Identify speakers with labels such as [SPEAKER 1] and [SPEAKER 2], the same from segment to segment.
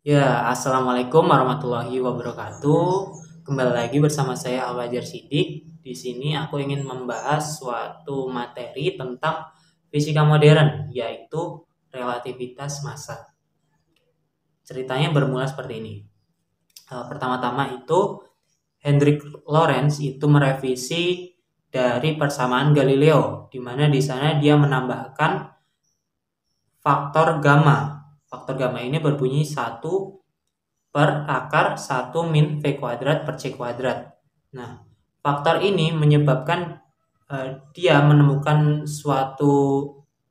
[SPEAKER 1] Ya, assalamualaikum warahmatullahi wabarakatuh. Kembali lagi bersama saya Al-Fajar Sidik. Di sini aku ingin membahas suatu materi tentang fisika modern, yaitu relativitas massa. Ceritanya bermula seperti ini. Pertama-tama itu Hendrik Lorentz itu merevisi dari persamaan Galileo, di mana di sana dia menambahkan faktor gamma. Faktor gamma ini berbunyi 1/akar 1 min V kuadrat per C kuadrat. Nah, faktor ini menyebabkan dia menemukan suatu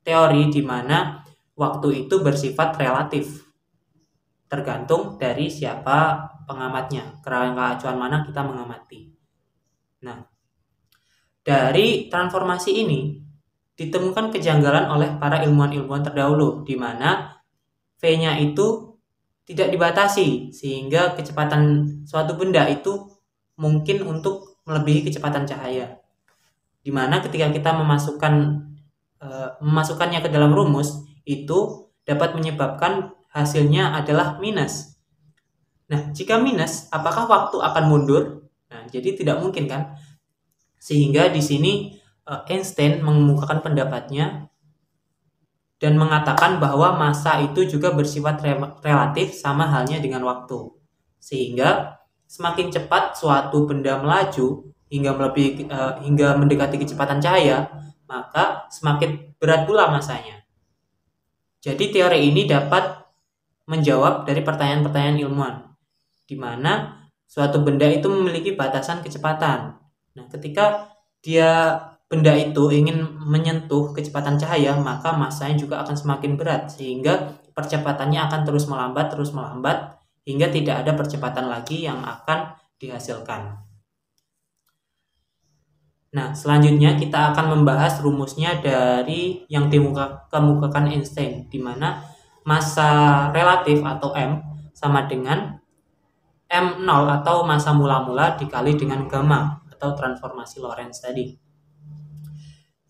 [SPEAKER 1] teori di mana waktu itu bersifat relatif, tergantung dari siapa pengamatnya, kerangka acuan mana kita mengamati. Nah, dari transformasi ini ditemukan kejanggalan oleh para ilmuwan-ilmuwan terdahulu, di mana V-nya itu tidak dibatasi sehingga kecepatan suatu benda itu mungkin untuk melebihi kecepatan cahaya. Di mana ketika kita memasukkannya ke dalam rumus itu dapat menyebabkan hasilnya adalah minus. Nah, jika minus, apakah waktu akan mundur? Nah, jadi tidak mungkin kan? Sehingga di sini Einstein mengemukakan pendapatnya dan mengatakan bahwa massa itu juga bersifat relatif sama halnya dengan waktu. Sehingga semakin cepat suatu benda melaju hingga mendekati kecepatan cahaya, maka semakin berat pula massanya. Jadi teori ini dapat menjawab dari pertanyaan-pertanyaan ilmuwan, di mana suatu benda itu memiliki batasan kecepatan. Nah, ketika benda itu ingin menyentuh kecepatan cahaya, maka massanya juga akan semakin berat, sehingga percepatannya akan terus melambat, hingga tidak ada percepatan lagi yang akan dihasilkan. Nah, selanjutnya kita akan membahas rumusnya dari yang dikemukakan Einstein, di mana massa relatif atau M sama dengan M0 atau massa mula-mula dikali dengan gamma atau transformasi Lorentz tadi.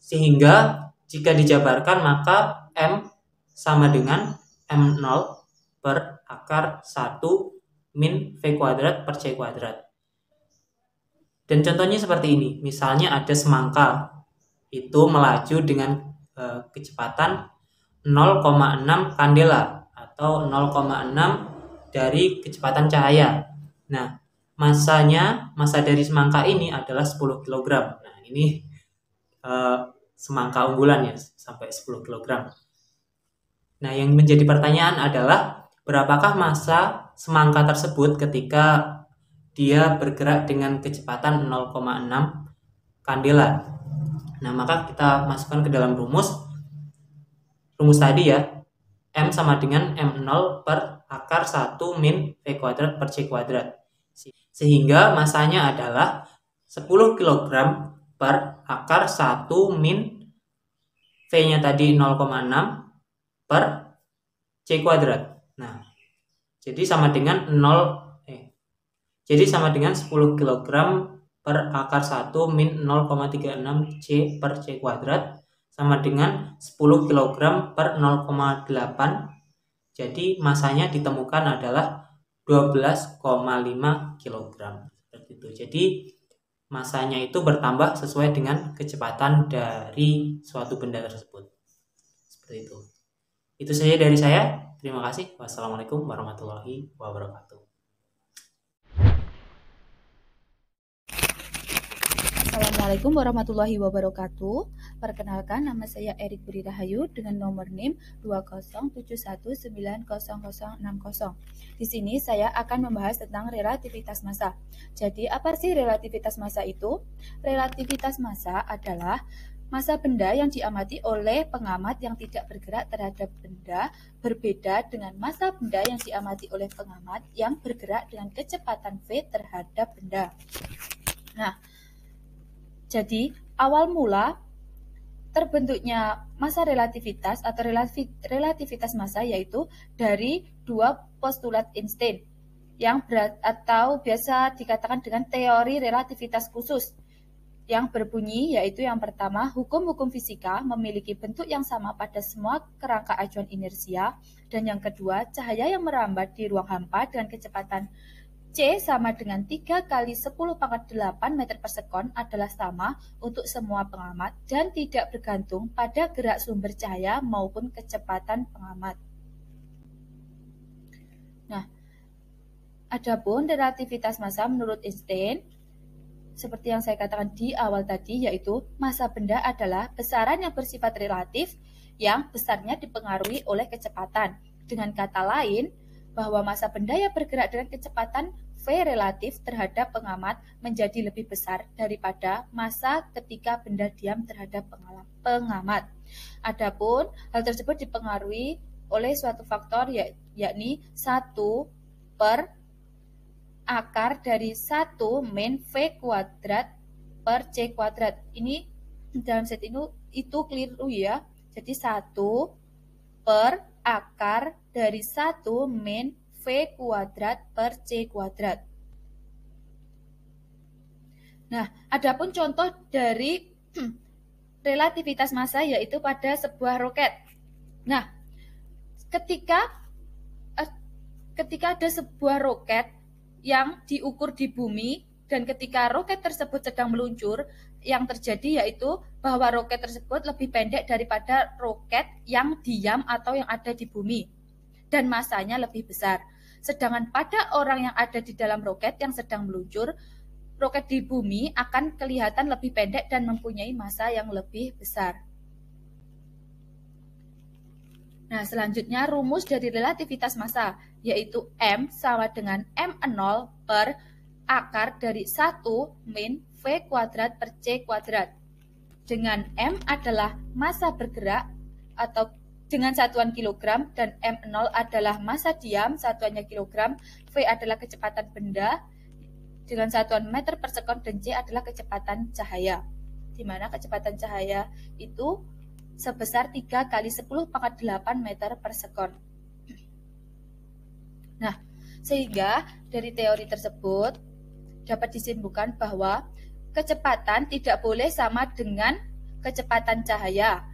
[SPEAKER 1] Sehingga jika dijabarkan maka M sama dengan M0 per akar 1 min V kuadrat per C kuadrat. Dan contohnya seperti ini, misalnya ada semangka itu melaju dengan kecepatan 0,6 kandela atau 0,6 dari kecepatan cahaya. Nah, massa dari semangka ini adalah 10 kg. Nah, ini semangka unggulan ya, sampai 10 kg. Nah, yang menjadi pertanyaan adalah berapakah massa semangka tersebut ketika dia bergerak dengan kecepatan 0,6 kandela. Nah, maka kita masukkan ke dalam rumus tadi ya. M sama dengan M0 per akar 1 min V kuadrat per C kuadrat. Sehingga masanya adalah 10 kg per akar 1 min V-nya tadi 0,6 per C kuadrat. Nah, jadi sama dengan 10 kg per akar 1 min 0,36 C per C kuadrat sama dengan 10 kg per 0,8. Jadi masanya ditemukan adalah 12,5 kg. Seperti itu. Jadi masanya itu bertambah sesuai dengan kecepatan dari suatu benda tersebut. Seperti itu. Itu saja dari saya. Terima kasih. Wassalamualaikum warahmatullahi wabarakatuh.
[SPEAKER 2] Assalamualaikum warahmatullahi wabarakatuh. Perkenalkan, nama saya Erik Budi Rahayu dengan nomor NIM 207190060. Di sini saya akan membahas tentang relativitas massa. Jadi, apa sih relativitas massa itu? Relativitas massa adalah massa benda yang diamati oleh pengamat yang tidak bergerak terhadap benda berbeda dengan massa benda yang diamati oleh pengamat yang bergerak dengan kecepatan V terhadap benda. Nah, jadi, awal mula terbentuknya massa relativitas atau relativitas massa yaitu dari dua postulat Einstein yang atau biasa dikatakan dengan teori relativitas khusus. yang berbunyi yaitu yang pertama, hukum-hukum fisika memiliki bentuk yang sama pada semua kerangka acuan inersia, dan yang kedua, cahaya yang merambat di ruang hampa dengan kecepatan C sama dengan 3 kali 10⁸ meter per sekon adalah sama untuk semua pengamat dan tidak bergantung pada gerak sumber cahaya maupun kecepatan pengamat. Nah, adapun relativitas massa menurut Einstein, seperti yang saya katakan di awal tadi, yaitu massa benda adalah besaran yang bersifat relatif yang besarnya dipengaruhi oleh kecepatan. Dengan kata lain, bahwa massa benda yang bergerak dengan kecepatan V relatif terhadap pengamat menjadi lebih besar daripada massa ketika benda diam terhadap pengamat. Adapun hal tersebut dipengaruhi oleh suatu faktor yakni 1 per akar dari 1 min V kuadrat per C kuadrat. Ini dalam set ini itu keliru ya. Jadi 1 per akar dari 1 min V kuadrat per C kuadrat. Nah, adapun contoh dari relativitas massa yaitu pada sebuah roket. Nah, ketika ada sebuah roket yang diukur di bumi, dan ketika roket tersebut sedang meluncur, yang terjadi yaitu bahwa roket tersebut lebih pendek daripada roket yang diam atau yang ada di bumi, dan massanya lebih besar. Sedangkan pada orang yang ada di dalam roket yang sedang meluncur, roket di bumi akan kelihatan lebih pendek dan mempunyai massa yang lebih besar. Nah, selanjutnya rumus dari relativitas massa, yaitu M sama dengan M0 per akar dari 1 min V kuadrat per C kuadrat. Dengan M adalah massa bergerak atau dengan satuan kilogram, dan M0 adalah massa diam, satuannya kilogram, V adalah kecepatan benda dengan satuan meter per sekon, dan C adalah kecepatan cahaya. Di mana kecepatan cahaya itu sebesar 3 kali 10⁸ meter per sekon. Nah, sehingga dari teori tersebut dapat disimpulkan bahwa kecepatan tidak boleh sama dengan kecepatan cahaya,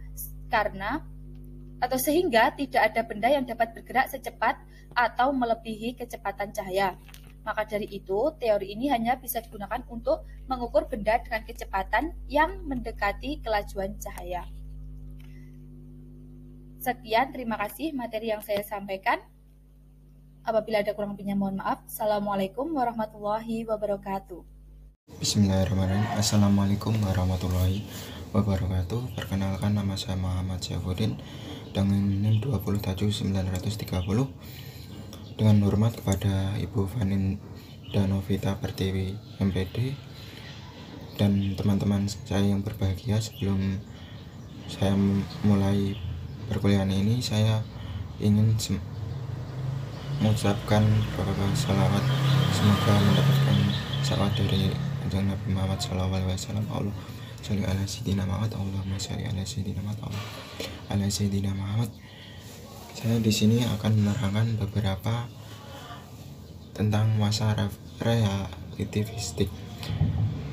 [SPEAKER 2] sehingga tidak ada benda yang dapat bergerak secepat atau melebihi kecepatan cahaya. Maka dari itu, teori ini hanya bisa digunakan untuk mengukur benda dengan kecepatan yang mendekati kelajuan cahaya. Sekian, terima kasih materi yang saya sampaikan. Apabila ada kurang lebihnya mohon maaf. Assalamualaikum warahmatullahi wabarakatuh.
[SPEAKER 3] Bismillahirrahmanirrahim. Assalamualaikum warahmatullahi wabarakatuh. Perkenalkan, nama saya Muhammad Syafudin dengan NIM 20930. Dengan hormat kepada Ibu Fanin Danovita Pertiwi MPD dan teman-teman saya yang berbahagia, sebelum saya mulai perkuliahan ini, saya ingin mengucapkan beberapa salawat, semoga mendapatkan salawat dari Kanjeng Nabi Muhammad SAW. Allah sholli ala sayyidina Muhammad, Allahumma sholli ala sayyidina Muhammad, ala sayyidina Muhammad. Saya di sini akan menerangkan beberapa tentang massa relativistik.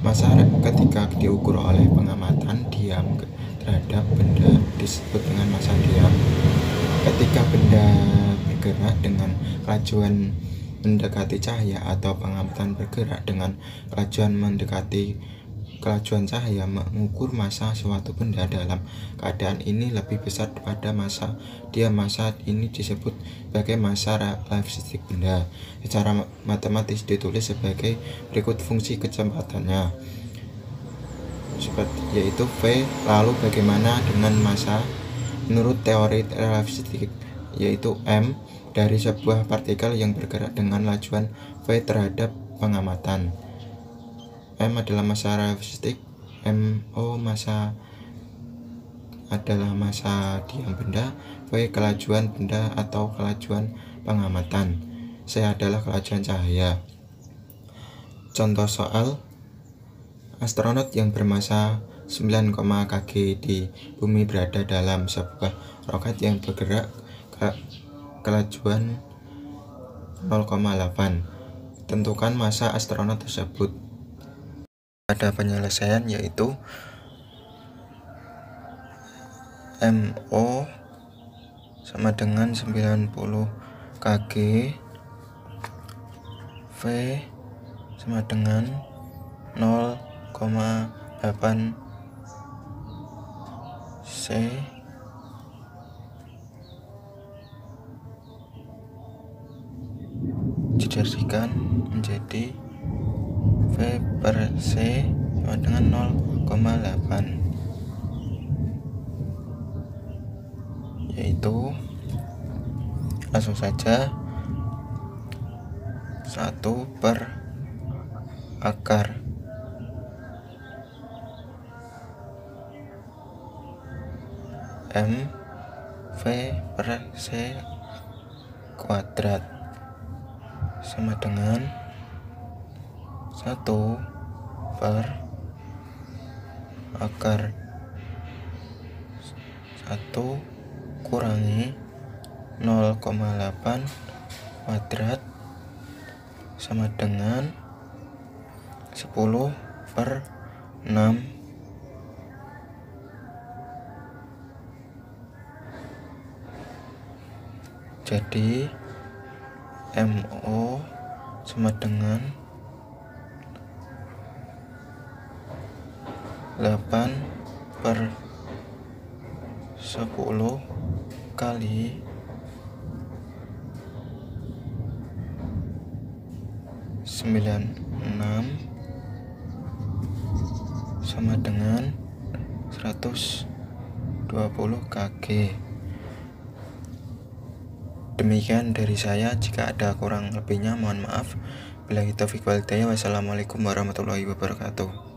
[SPEAKER 3] Massa ketika diukur oleh pengamatan diam terhadap benda disebut dengan massa diam. Ketika benda bergerak dengan kelajuan mendekati cahaya atau pengamatan bergerak dengan kelajuan mendekati kelajuan cahaya, mengukur massa suatu benda dalam keadaan ini lebih besar daripada massa diam. Massa ini disebut sebagai massa relativistik benda. Secara matematis ditulis sebagai berikut fungsi kecepatannya, yaitu V. Lalu bagaimana dengan massa menurut teori relativistik, yaitu M dari sebuah partikel yang bergerak dengan lajuan V terhadap pengamatan. M adalah massa relativistik, MO massa adalah massa diam benda, V kelajuan benda atau kelajuan pengamatan, C adalah kelajuan cahaya. Contoh soal: astronot yang bermassa 9, kg di bumi berada dalam sebuah roket yang bergerak kelajuan 0,8. Tentukan massa astronot tersebut. Ada penyelesaian yaitu MO sama dengan 90 kg, V sama dengan 0,8 C dijadikan menjadi V per C sama dengan 0,8, yaitu langsung saja 1 per akar M V per C kuadrat sama dengan 1 per akar 1 kurangi 0,8 kuadrat sama dengan 10 per 6. Jadi MO sama dengan 8 per 10 kali 96 sama dengan 120 kg. Demikian dari saya, jika ada kurang lebihnya mohon maaf. Billahi taufiq wal hidayah. Wassalamualaikum warahmatullahi wabarakatuh.